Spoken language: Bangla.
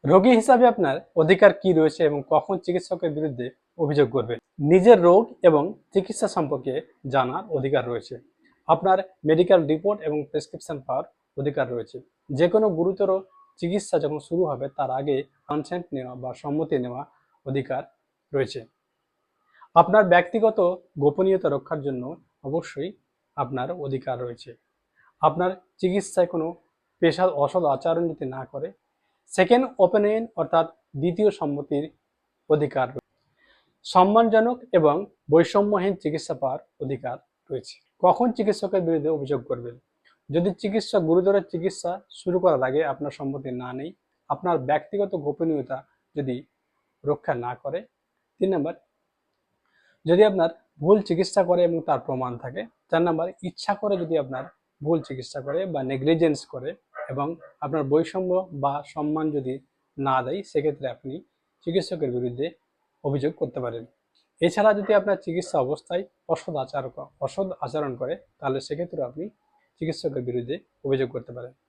রোগী হিসাবে আপনার অধিকার কি রয়েছে এবং কখন চিকিৎসকের বিরুদ্ধে অভিযোগ করবেন? নিজের রোগ এবং চিকিৎসা সম্পর্কে জানার অধিকার রয়েছে। আপনার মেডিকেল রিপোর্ট এবং প্রেসক্রিপশন পাওয়ার অধিকার রয়েছে। যে কোনো গুরুতর চিকিৎসা যখন শুরু হবে তার আগে কনসেন্ট নেওয়া বা সম্মতি নেওয়া অধিকার রয়েছে। আপনার ব্যক্তিগত গোপনীয়তা রক্ষার জন্য অবশ্যই আপনার অধিকার রয়েছে। আপনার চিকিৎসায় কোনো পেশার অসৎ আচরণ যদি না করে, সেকেন্ড ওপিনিয়ন অর্থাৎ দ্বিতীয় সম্মতির অধিকার রয়েছে। সম্মানজনক এবং বৈষম্যহীন চিকিৎসা পাওয়ার অধিকার রয়েছে। কখন চিকিৎসকের বিরুদ্ধে অভিযোগ করবেন? যদি চিকিৎসক গুরুতর চিকিৎসা শুরু করার আগে আপনার সম্মতি না নেই, আপনার ব্যক্তিগত গোপনীয়তা যদি রক্ষা না করে, 3 নম্বর, যদি আপনার ভুল চিকিৎসা করে এবং তার প্রমাণ থাকে, 4 নম্বর, ইচ্ছা করে যদি আপনার ভুল চিকিৎসা করে বা নেগলিজেন্স করে এবং আপনার বৈষম্য বা সম্মান যদি না দেয়, সেক্ষেত্রে আপনি চিকিৎসকের বিরুদ্ধে অভিযোগ করতে পারেন। এছাড়া যদি আপনার চিকিৎসা অবস্থায় অসৎ আচরণ করে, তাহলে সেক্ষেত্রে আপনি চিকিৎসকের বিরুদ্ধে অভিযোগ করতে পারেন।